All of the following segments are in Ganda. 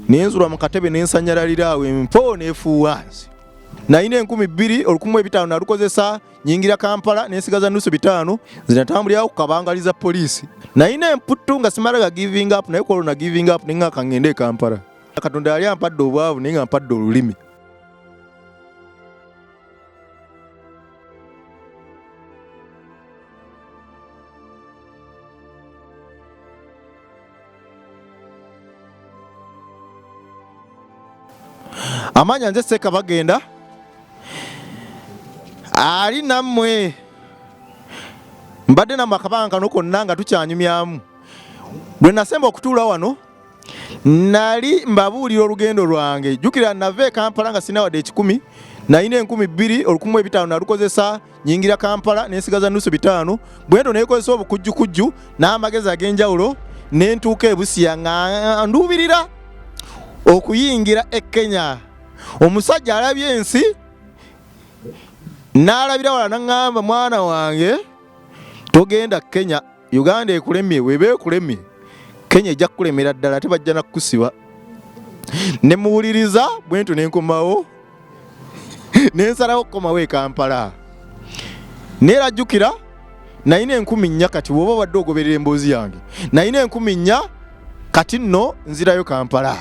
nenzula mu katebe nensanyalira awe mpo nefuwanzi. Naine 2,015 nalukozesa nyingira Kampala nensigaza nusu 5 zinatambulira okukabangaliza polisi. Naine emputtu nga simalaga giving up naye kolona giving up ninga kangende Kampala. Katonda yali ampadde obwavu ninga ampadde olulimi. Amanya nze Sekka Bagenda ali nammwe mbadde namakabanga kano konna nga tukyanyumyamu. Bwe nasemba okutuula wano nali mbabuulira olugendo lwange. Jjukira nave Kampala nga sina wadde 10 naine 2,015 nalukozesa nyingira Kampala nensigaza nusu 5 bwendo nekozesa obukujjukujju n'amagezi ag'enjawulo nentuuka e Busia nga nduubirira okuyingira e Kenya. Omusajja alabye ensi n'alabira wala n'angamba mwana wange togenda Kenya, Uganda ekulemye webe ekulemye Kenya ejja kulemera ddala tebajja nakusiba. Ne muwuliriza bwento nenkomawo nensalawo okukomawo e Kampala. Neerajjukira naine 10,000 kati woba wadde ogoberera emboozi yange. Naine 10,000 kati nno nzirayo Kampala.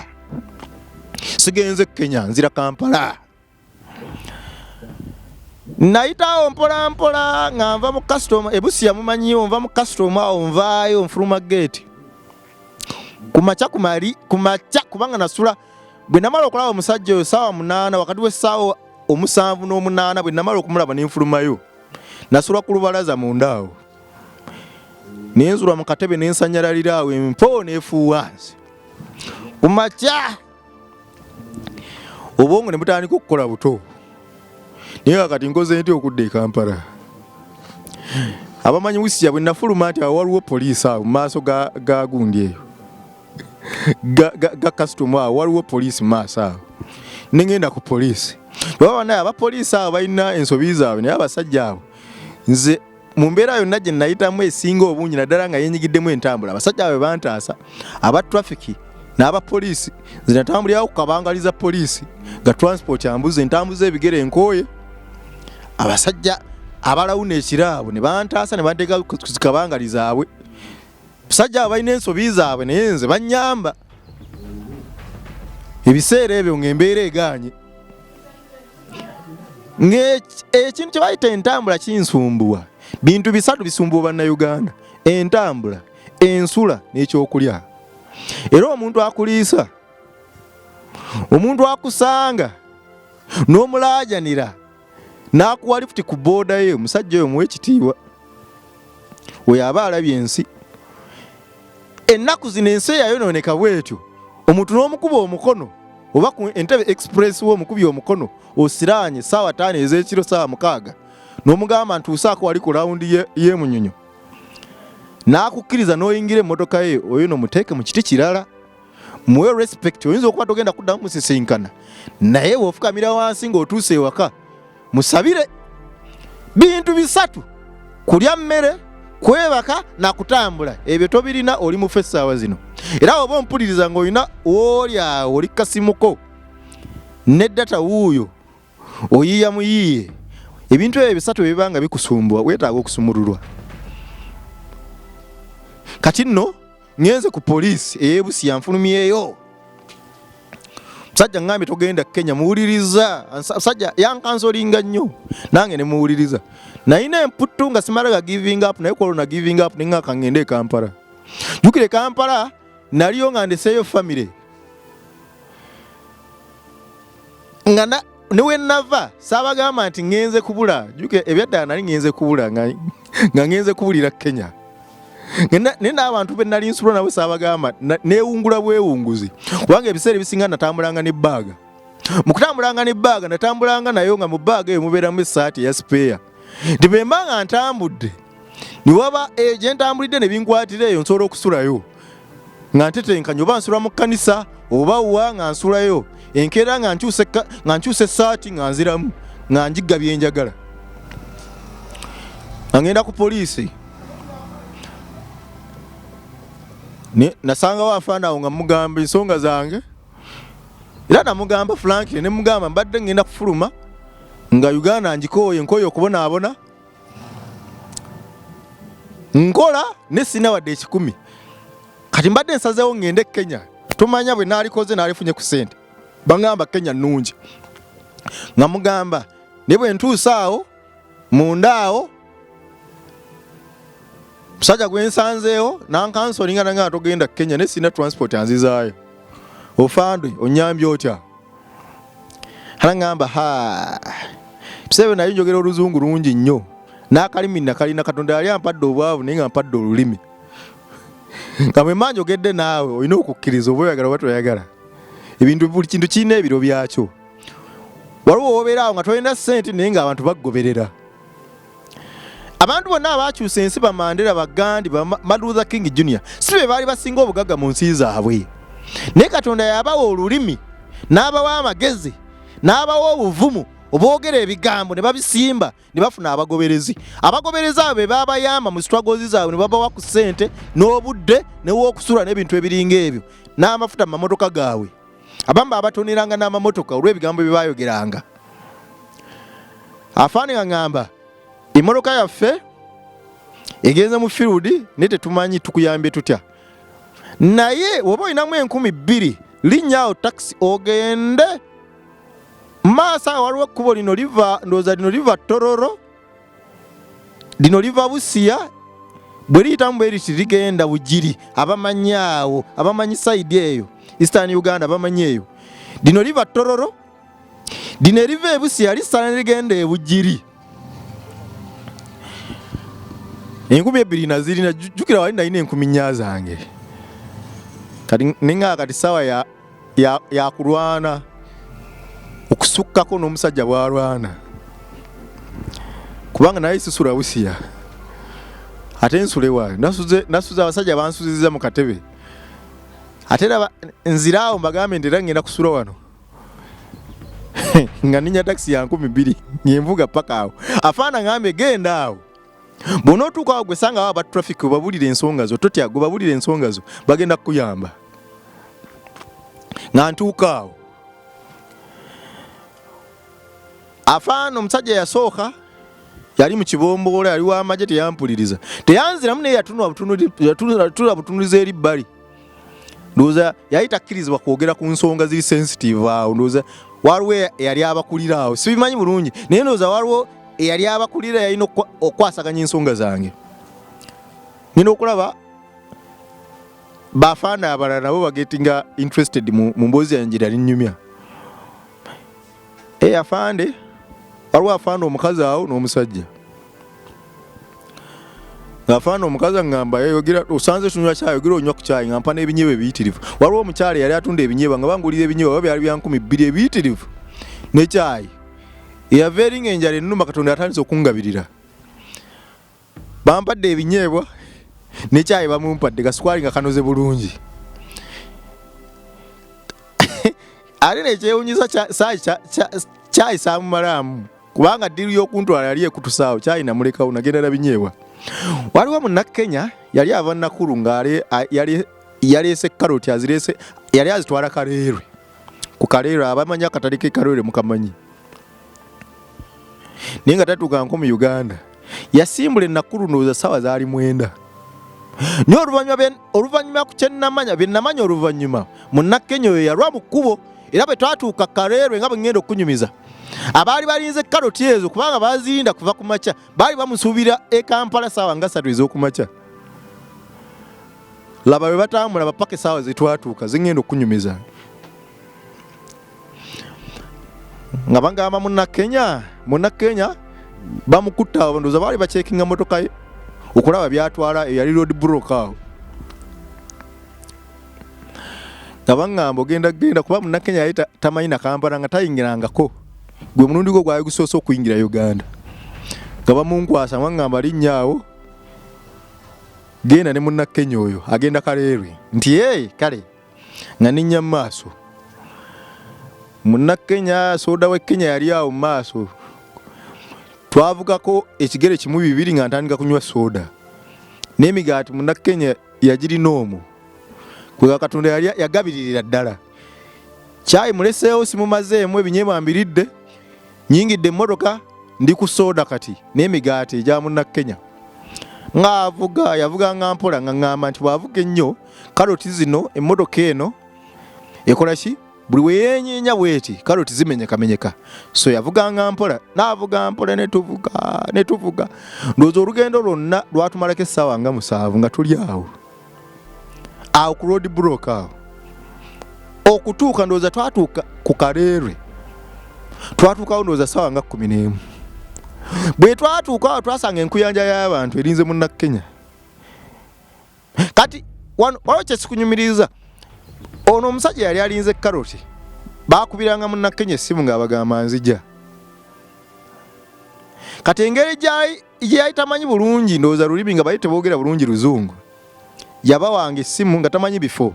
Sigenze Kenya nzira Kampala. Naitawo mpola mpola nga nva mu custom e Busia mumanyi nva mu custom awo nvaayo nfuluma gate. Kumacha kubanga nasula bwe namala okulaba omusajja oyo saawa 8 wakati w'essaawa 7 n'omunaana bwe namala okumulaba nenfulumayo. Nasula ku lubalaza mundaawo. Nenzula mu katebe nensanyalalira awe mpo nefuwanzi. Kumacha obwongo ne butandika okukola buto. Niyo kati nkoze nti okudda e Kampala. Abamanyi Busia bwe nafuluma nti awo waliwo poliisi awo mu maaso ga gundi eyo. Ga custom awo waliwo poliisi mu maaso awo. Nengenda ku poliisi. Baba naye abapoliisi awo balina ensobi zaabwe naye abasajja abo. Nze mu mbeera yonna gye nayitamu esinga obungi naddala nga yenyigiddemu entambula. Abasajja abo bantaasa aba traffic n'abapoliisi zinatambulira okukabangaliza poliisi ga transport ambuze entambuza ebigere enkooye. Abasajja abalawuna ekiraabo ne bantaasa ne banteeka kuzikabangaliza abwe. Abasajja abo balina ensobi zaabwe naye nze bannyamba. Ebiseera ebyo ng'embeera egaanye. Ekintu kye bayita entambula kinsumbuwa. Bintu bisatu bisumbuwa bannayuganda: entambula, ensula n'ekyokulya. Era omuntu akuliisa, omuntu akusanga n'omulaajanira n'akuwa lifuti ku booda ye, omusajja oyo muwe ekitiibwa. Oyo aba alabye ensi. Ennaku zino ensi yayonooneka bwetyo. Omuntu n'omukuba omukono oba ku Entebbe Express w'omukubye omukono osiraanye ssaawa 5 ez'ekiro ssaawa 6 n'omugamba ntuusaako wali ku lawundi y'emunyonyo. N'akukkiriza n'oyingira emmotoka ye, oyo nomuteeke mu kiti kirala. Muwe respect. Oyinza okuba togenda kuddamu musisinkana naye bw'ofukamira wansi ng'otuuse ewaka musabire. Bintu bisatu: kulya mmere, kwebaka na kutambula. Ebyo tobirina oli mu essaawa zino. Era oba ompuliriza ng'olina w'oli awo oli kasimuko ne data wuuyo oyiya muyiye. Ebintu ebyo bisatu ebibanga bikusumbuwa weetaaga okusumululwa. Kati nno ngenze ku poliisi ey'e Busia nfulumyeyo. Musajja ngambye togenda Kenya, muwuliriza. Musajja yankansolinga nnyo nange ne muwuliriza. Naine emputtu nga simalaga giving up naye kolona giving up ninga kangende e Kampala. Jjukire Kampala naliyo nga ndeseeyo family. Nga newe nava saabagamba nti ngenze kubula. Jjukire ebyaddaala nali ngenze kubula nga ngenze kubulira Kenya. Nena abantu be nali nsulwa nabo saabagamba neewungula bwewunguzi. Kubanga ebiseera ebisinga natambulanga n'ebbaaga. Mu kutambulanga n'ebbaaga natambulanga nayo nga mu bbaaga eyo mubeeramu essaati eya spare. Nti bwe mba nga ntambudde ne waba gye ntambulidde ne binkwatira eyo nsobola okusulayo nga ntetenkanya oba nsula mu kkanisa oba wa nga nsulayo enkeera nga nkyusa essaati nga nziramu nga njigga bye njagala. Nga ngenda ku poliisi nasangawo afaanaawo nga mugamba ensonga zange Era namugamba Franklin ne mugamba mbadde ngenda kufuluma nga Uganda njikooye nkoye okubonaabona nkola ne sina wadde ekikumi kati mbadde nsazeewo ngende Kenya tumanya bwe naalikoze naalifunye ku ssente bangamba Kenya nnungi nga mugamba ne bwe ntuusa awo munda awo musajja gwe nsanzeewo nankansolinga nanga togenda Kenya ne sina transport anzizaayo ofandwe onyambye otya halangamba tusebe nayo njogera oluzungu lungi nnyo n'akalimi nakalina Katonda yali ampadde obwavu naye nga mpadde olulimi nga bwe mba njogedde naawe olina okukkiriza oba oyagala oba toyagala ebintu buli kintu kirina ebiro byakyo waliwo wobeeraawo nga tolina ssente naye nga abantu baggoberera abantu bonna abaakyusa ensi ba Mandela Bagandi ba Martin Luther King Jr si be baali basinga obugagga mu nsi zaabwe naye Katonda yabawa olulimi n'abawa amagezi n'abawa obuvumu oboogera ebigambo ne babisimba ne bafuna abagoberezi abo be babayamba mu struggles zaabwe ne babawa ku ssente n'obudde n'ew'okusula n'ebintu ebiringa ebyo n'amafuta mu mamotoka gaabwe abamba abatoneranga n'amamotoka olw'ebigambo bye baayogeranga afaani ngamba emmotoka yaffe egenze mu field ne tetumanyi tukuyambye tutya naye oba olinamu 2,000 linnyawo taxi ogende maaso waliwo ekkubo lino liva ndowooza lino liva Tororo lino liva Busia bwe liyitamu bwe liti ligenda Bugiri abamanyi awo abamanyi sayidi eyo Eastern Uganda abamanyi eyo lino liva Tororo lino eriva e Busia lisala ne ligenda e Bugiri 2,000 nazirina jjukira wali nalina 10,000 zange kati ninga kati sawa ya kulwana okusukkako n'omusajja bwalwana kubanga naye sisula Busia ate nsule wayo nasuze abasajja bansuziza mu katebe ate era nziraawo mbagambe ndera ngenda kusula wano nga ninya taxi ya 2,000 ngenvuga paka awo afaana ngambe genda awo bw'onootuuka awo gwe sanga aba traffic obabulira ensonga zo totya gwe babulira ensonga zo bagenda kukuyamba nga ntuuka awo afaana omusajja yasooka yali mu kibomboola yali w'amagye teyampuliriza teyanziramu naye yatula butunuliza eri bbali ndowooza yali takkirizibwa kwogera ku nsonga ziri sensitive awo ndowooza waliwo eyali abakulira awo sibimanyi bulungi naye ndowooza waliwo eyali abakulira yalina okwasaganya ensonga zange nina okulaba bafaana abalala nabo bagetinga interested mu mboozi yange yali nnyumya afande waliwo afaana omukazi awo n'omusajja ng'afaana omukazi ngamba yayogera osanze tunywa caayi yogera onywa ku caayi nga mpa n'ebinyeebwa ebiyitirivu waliwo omukyala yali atunda ebinyeebwa nga bangulira ebinyeebwa byali bya 2,000 ebiyitirivu ne caayi eyaveeringa enjala ennuma Katonda yatandise okungabirira bampadde ebinyeebwa ne caayi bamumpadde gaswali nga kanoze bulungi ate nekyewunyisa caayi saamumalaamu kubanga ddiru y'okuntwala yali ekutusaawo caayi namulekawo nagenda na binyeebwa waliwo munnakenya yali ava Nakuru nga yaleese karoti azirese yali azitwala Kaleerwe ku Kaleerwe abamanyi akatale ke Kaleerwe mukamanyi naye nga tatuuka nko mu Uganda yasimbula Nakuru ndowooza ssaawa zaali 9 naye oluvannyuma ku kyennamanya bye nnamanya oluvannyuma munnakenya oyo yalwa mu kkubo era bwe twatuuka Kaleerwe nga bwe ngenda okunyumiza abaali balinze karoti ezo kubanga bazirinda kuva ku makya baali bamusuubira e Kampala ssaawa nga 3 ez'okumakya laba bwe batambula bapaka essaawa zetwatuuka zingenda okunyumiza nga bangamba munnakenya bamukutta awo ndowooza baali bacekinga motoka ye okulaba byatwala eyali road block awo nga bangamba ogenda kuba munnakenya yali tamanyi na Kampala nga tayingirangako gwe mulundi gwo gwali gusoose okuyingira Uganda nga bamunkwasa ngamba linnyawo genda ne munnakenya oyo agenda Kaleerwe nti kale nga ninnya mu maaso munnakenya soda we Kenya yali awo mu maaso twavugako ekigere kimu 2 nga ntandika kunywa soda n'emigaati munnakenya yagirina omwo kwe Katonda yali yagabiririra ddala Chai muleseewo simumazeemu ebinyebwa mbiridde nyingidde emmotoka ndi ku soda kati n'emigaati egya munnakenya ng'avuga yavuga mpola ng'aŋŋamba nti bw'avuga ennyo karoti zino emmotoka eno ekola ki buli we yeenyeenya bweti karoti zimenyekamenyeka so yavuga mpola n'avuga mpola ne tuvuga ndowooza olugendo lwonna lwatumalako essaawa nga 7 nga tuli awo ku road block awo okutuuka ndowooza twatuuka ku Kaleerwe twatuukawo ndowooza ssaawa nga 11 bwe twatuuka awo twasanga enkuyanja y'abantu erinze munnakenya kati waliwo kyesikunyumiriza ono omusajja yali alinze karoti baakubiranga munnakenya essimu ng'abagamba nzija kati engeri gye yali tamanyi bulungi ndowooza lulimi nga bali teboogera bulungi luzungu yabawanga essimu nga tamanyi bifo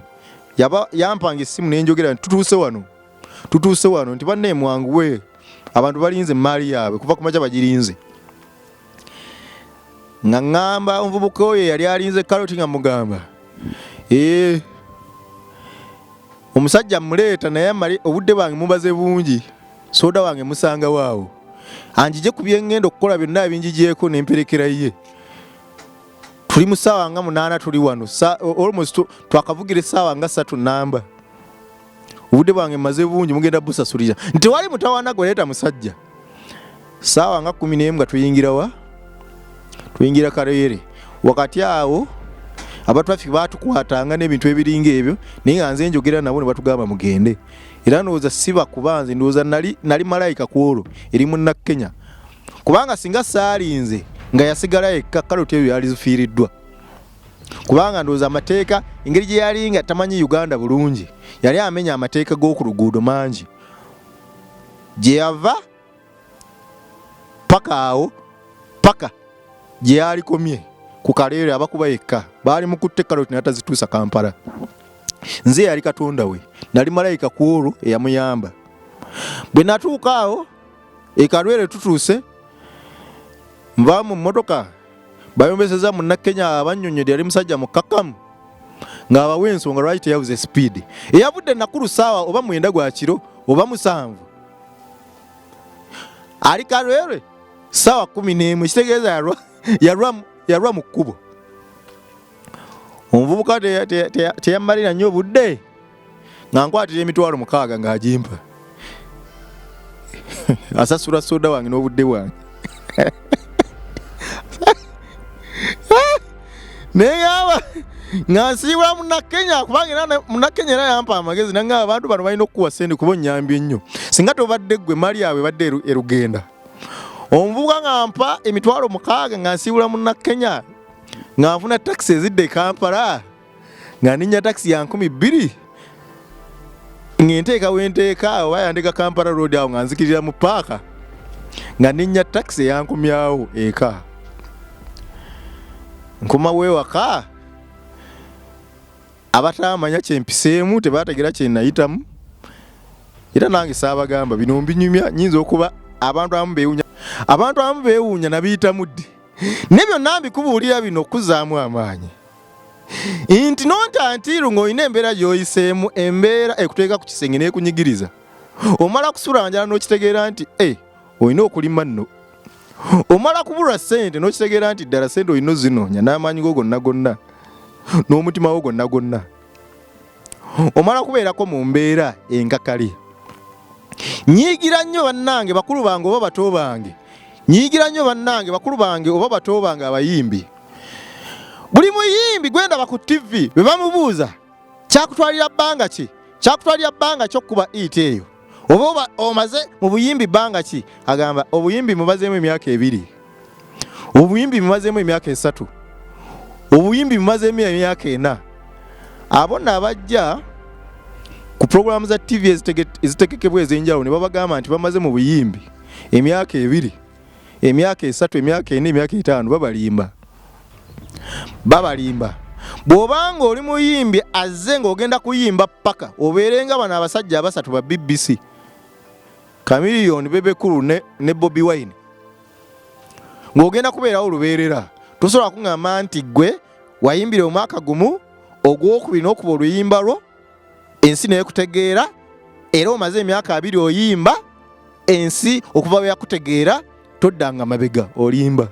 yampanga essimu nenjogera nti tutuuse wano nti banne mwanguwe abantu balinze emaali yaabwe kuva ku makya bagirinze nga ŋŋamba omuvubuka oyo yali alinze karoti nga mugamba omusajja muleeta naye obudde bwange mubaze bungi soda wange musanga waawo anjije ku byengenda okukola byonna ebinjigyeko n'emperekera ye tuli mu ssaawa nga 8 tuli wano almost twakavugira essaawa nga 3 namba obudde bwange maze bungi mugenda busasulira nti wali mutawana gweleeta musajja ssaawa nga 11 nga tuyingira Kaleere wakati awo abatwafi batukwatanga n'ebintu ebiringa ebyo naye nga nze njogera nabo ne batugamba mugende era ndowooza siba kubanze ndowooza nali malayika kwolwo eri munnakenya kubanga singa saalinze nga yasigala yekka karoti eyo yali zifiiriddwa kubanga ndowooza amateeka engeri gye yali nga tamanyi Uganda bulungi yali amenya amateeka g'oku luguudo mangi gye yava paka gye yalikomye ku Kaleere abakuba yekka baali mukutte karoti natazituusa Kampala nze yali katonda we nali malayika kwolwo eyamuyamba bwe natuuka awo Kalwere tutuuse nva mu mmotoka bayombeseza munnakenya abannyonnyodde yali musajja mukkakkamu ng'abawa ensonga lwaki teyabuze speed eyavudde nakulu ssaawa oba 9 gwa kiro oba 7 ali Kalwere ssaawa 11 kitegeeza yalwa mu kkubo omuvubuka teyammalira nnyo obudde nga nkwatira emitwalo 6 ng'agimpa asasula soda wange n'obudde bwange neŋŋamba nga nsiibula munnakenya kubanga munnakenya era yampa amagezi naŋŋamba abantu bano balina okukuwa ssente kuba onnyambye ennyo singa tobadde ggwe mali yaabwe badde erugenda omuvubuka nga mpa emitwalo 6 nga nsiibula munnakenya nga nfuna takisi ezidde Kampala nga ninnya takisi ya 12 ng'enteeka wenteeka oba yandeka Kampala road awo nga nzikirira mu paaka nga ninnya takisi eyankomyawo eka nkoma weewaka abatamanya kyempiseemu tebategera kye nayitamu era nange saabagamba bino mbinyumya nyinza okuba abantu abamu beewuunya nabiyitamu ddi ne byonna mbikubuulira bino okuzaamu amaanyi nti nontantiiru ng'olina embeera gy'oyiseemu embeera ekuteeka ku kisenge n'ekunyigiriza omala kusula njala n'okitegeera nti olina okulima nno omala kubulwa ssente n'okitegeera nti ddala ssente olina ozinoonya n'amaanyi go gonna n'omutima wo gwonna omala kubeerako mu mbeera enkakali nyiigira nnyo bannange bakulu bange oba bato bange oba bato bange abayimbi buli muyimbi gwendaba ku TV bwe bamubuuza kyakutwalira bbanga ki okkuba it eyo oba omaze mu buyimbi bbanga ki agamba obuyimbi mubazeemu emyaka 2 obuyimbi mumazeemu emyaka 3 obuyimbi mumazeemu emyaka 4 abonna abajja ku programu za TV ezitegekebwa ez'enjawulo ne babagamba nti bamaze mu buyimbi emyaka 2 emyaka 3 emyaka 4 emyaka 5 babalimba bw'obanga oli muyimbi azze ng'ogenda kuyimba paka obeerenga bano abasajja abasatu ba BBC Chameleone Bebe Cool ne Bobby Wine ng'ogenda kubeerawo olubeerera tosobola kuŋŋamba nti gwe wayimbira omwaka gumu ogwokubiri n'okuba oluyimba lwo ensi neekutegeera era omaze emyaka 2 oyimba ensi okuva bwe yakutegeera toddanga mabega olimba.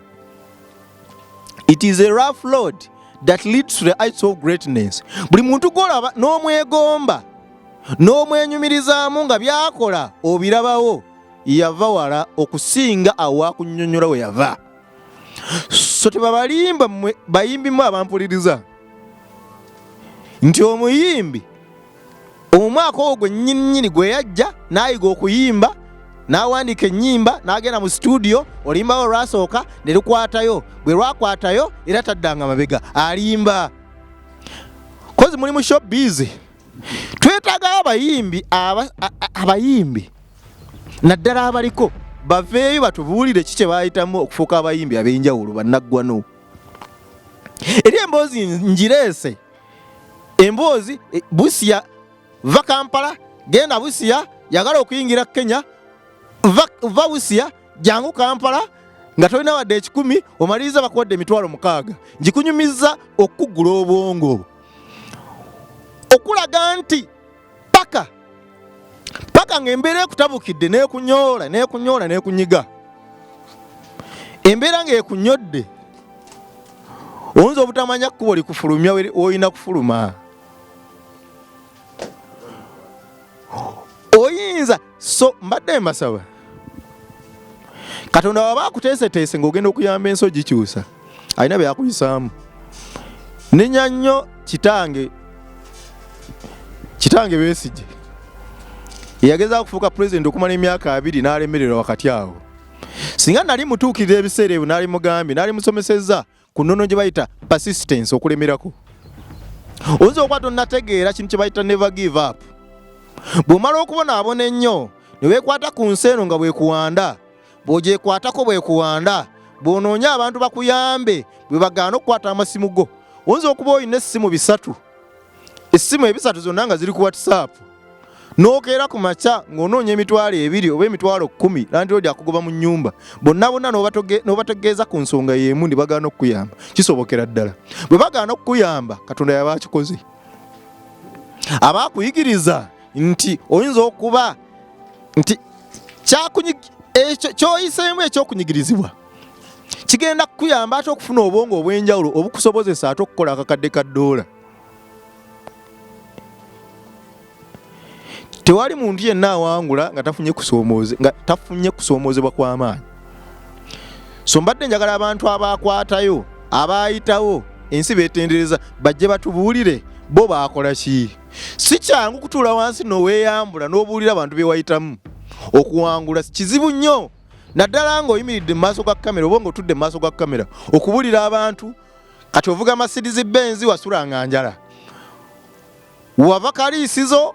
It is a rough road that leads to the heights of greatness. Buli muntu golaba n'omwegomba n'omwenyumirizaamu nga byakola obirabawo yava wala okusinga awakunnyonnyola we yava. So tebabalimba mmwe bayimbi mmwe abampuliriza nti omuyimbi omwaka ogwo nnyinnyini gwe yajja n'ayiga okuyimba n'awandiika ennyimba n'agenda mu studio olimbawo olwasooka ne lukwatayo bwe lwakwatayo era taddanga mabega alimba. Kozi muli mu showbiz twetaaga abayimbi naddala abaliko baveeyo batubuulire kiki kye baayitamu okufuuka abayimbi ab'enjawulo bannaggwano. Eri emboozi ngireese emboozi Busia va Kampala genda Busia yagala okuyingira Kenya va Busia jangu Kampala nga tolina wadde 10 omaliriza bakuwadde 60,000 ngikunyumiza okugula obwongo okulaga nti paka ng'embeera ekutabukidde nekunyola nekunyiga embeera ng'ekunyodde oyinza obutamanya kkubo likufulumya oyina kufuluma oyinza so mbadde mbasaba Katonda waba akuteeseteese ng'ogenda okuyamba ensi ogikyusa alina byakuyisaamu. Nenya nnyo kitange Besigye yageza okufuuka president okumala emyaka 2 n'alemererwa wakati awo. Singa nali mutuukirira ebiseera ebyo nali mugambye nali musomesezza ku nnono gye bayita persistence okulemerako. Oyinza okuba tonnategeera kintu kye bayita never give up. Bw'omala okubonaabona ennyo ne weekwata ku nsi eno nga bwekuwanda bw'ogyekwatako bwekuwanda bw'onoonya abantu bakuyambe bwe bagaana okukwata amasimu go. Oyinza okuba olina essimu 3 essimu 3 zonna nga ziri ku WhatsApp n'okeera ku makya ng'onoonya emitwalo 2 oba emitwalo 10 landiroodi akugoba mu nnyumba bonna n'obategeeza ku nsonga y'emu ndi bagaana okukuyamba. Kisobokera ddala bwe bagaana okukuyamba Katonda yaba akikoze. Abaakuyigiriza nti oyinza okuba nti kyoyiseemu ekyokunyigirizibwa kigenda kukuyamba ate okufuna obwongo obw'enjawulo obukusobozesa ate okukola akakadde ka $. Tewali muntu yenna awangula nga tafunye kusoomoozebwa kw'amaanyi. So mbadde njagala abantu abaakwatayo abaayitawo ensi beetendereza bajje batubuulire bo baakola ki. Si kyangu kutuula wansi n'oweeyambula n'obuulira abantu be wayitamu. Okuwangula kizibu nnyo naddala ng'oyimiridde mu maaso ga kamera oba ng'otudde mu maaso ga kamera okubuulira abantu kati ovuga Mercedes Benz wasulanga njala wava kaliisizo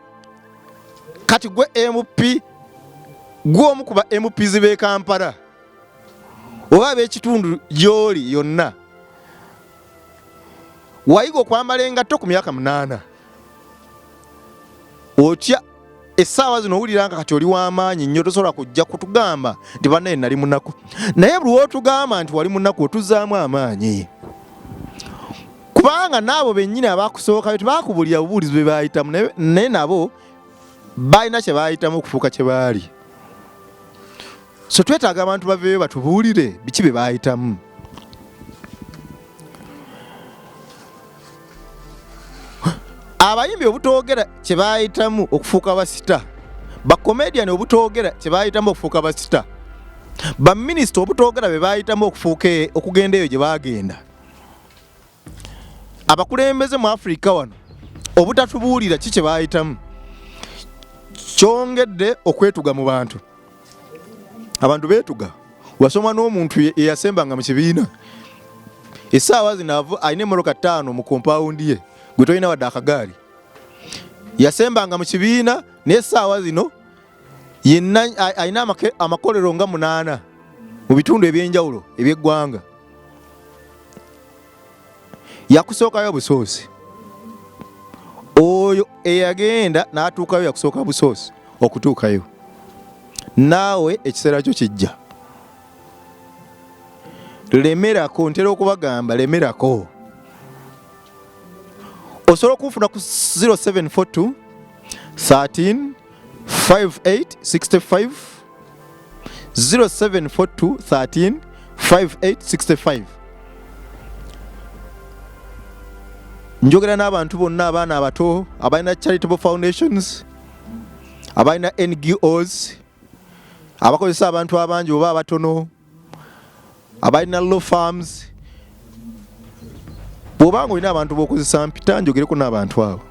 kati gwe MP gw'omu ku ba MPs b'e Kampala oba ab'ekitundu gy'oli yonna wayiga okwambala engatto ku myaka 8 otya essaawa zino owulira nga kati oli w'amaanyi nnyo tosobola kujja kutugamba nti bannaye nali munaku naye buli wootugamba nti wali munaku otuzzaamu amaanyi kubanga n'abo bennyini abaakusookayo tebaakubulira bubuulizi bwe baayitamu naye nabo balina kye baayitamu okufuuka kye baali. So twetaaga abantu baveeyo batubuulire biki bye baayitamu. Abayimbi obutoogera kye baayitamu okufuuka basita, bakomediani obutoogera kye baayitamu okufuuka basita, baminisita obutoogera bye baayitamu okugenda eyo gye baagenda, abakulembeze mu Afrika wano obutatubuulira ki kye baayitamu kyongedde okwetuga mu bantu. Abantu beetuga. Wasoma n'omuntu eyasembanga mu kibiina essaawa zino alina emmotoka 5 mu kompawundi ye gwe tolina wadde akagaali. Yasembanga mu kibiina n'essaawa zino yenna alina amakolero nga 8 mu bitundu eby'enjawulo eby'eggwanga. Yakusookayo busoosi. Oyo eyagenda n'atuukayo yakusooka busoosi okutuukayo. Naawe ekiseera kyo kijja. Lemerako, ntera okubagamba lemerako. Osobola okufuna ku 0742 13 5865 0742 13 5865. Njogera n'abantu bonna abaana abato abalina charitable foundations, abalina NGOs, abakozesa abantu abangi oba abatono, abalina law firms. Bw'obanga olina abantu b'okozesa mpita njogereko n'abantu abo,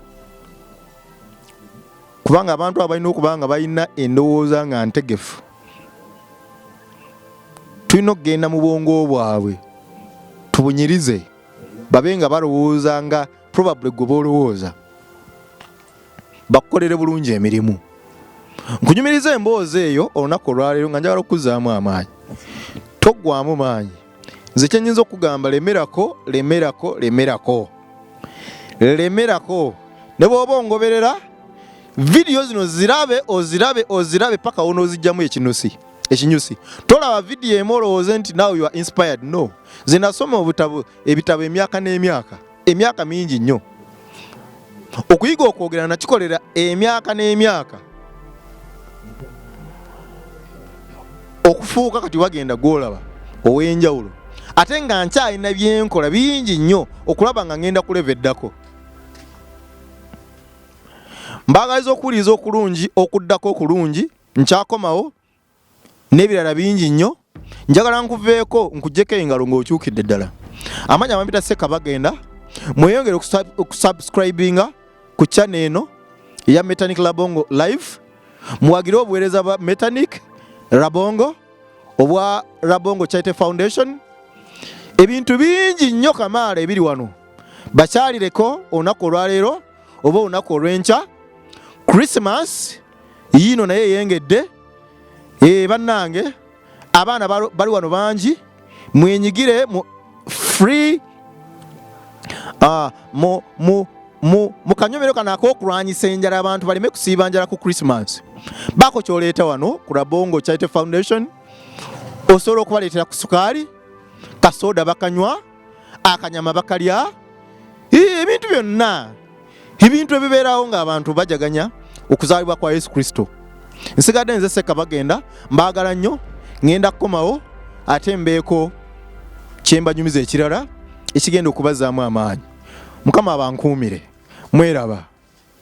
kubanga abantu abo balina okuba nga balina endowooza nga ntegefu. Tulina okugenda mu bwongo bwabwe tubunyirize, babe nga balowooza nga probably gwe boolowooza, bakukolere bulungi emirimu. Nkunyumiriza emboozi eyo olunaku olwaleero nga njagala okuzzaamu amaanyi. Toggwamu maanyi. Nze kye nnyinza okugamba, lemerako, lemerako, lemerako, lemerako. Ne bw'oba ongoberera vidiyo zino ozirabe paka wonoozijjamu ekinyusi. Tolaba vidiyo emu olowooze nti now you are inspired. No. Nze nasoma ebitabo emyaka n'emyaka, emyaka mingi nnyo. Okuyiga okwogera nakikolera emyaka n'emyaka. Okufuuka kati wagenda gwolaba ow'enjawulo. Ate nga nkyalina byenkola bingi nnyo okulaba nga ngenda kuleveddako. Mbaagaliza okuwuliriza okulungi, okuddako okulungi, nkyakomawo n'ebirala bingi nnyo. Njagala nkuveeko nkuggyeko engalo ng'okyukidde ddala. Amannya amampita Sekka Bagenda. Mweyongere okusubscribinga ku channel eno eya Mechanic Rabongo Live. Muwagire obuweereza bwa Mechanic Rabongo obwa Rabongo Charity Foundation. Ebintu bingi nnyo kamaala ebiri wano. Bakyalireko olunaku olwaleero oba olunaku olw'enkya. Christmas yiino naye eyengedde. Bannange abaana bali wano bangi, mwenyigire mu free mu kanyomero kano ak'okulwanyisa enjala, abantu baleme kusiiba njala ku Christmas. Baako kyoleeta wano ku Rabongo Charity Foundation. Osobola okubaleetera ku sukaali, kasoda bakanywa, akanyama bakalya, ebintu byonna, ebintu ebibeerawo ng'abantu bajaganya okuzaalibwa kwa Yesu Kristo. Nsigadde nze Sekka Bagenda, mbaagala nnyo, ngenda kukomawo ate mbeeko kyembanyumiza ekirala ekigenda okubazzaamu amaanyi. Mukama abankuumire. Mweraba.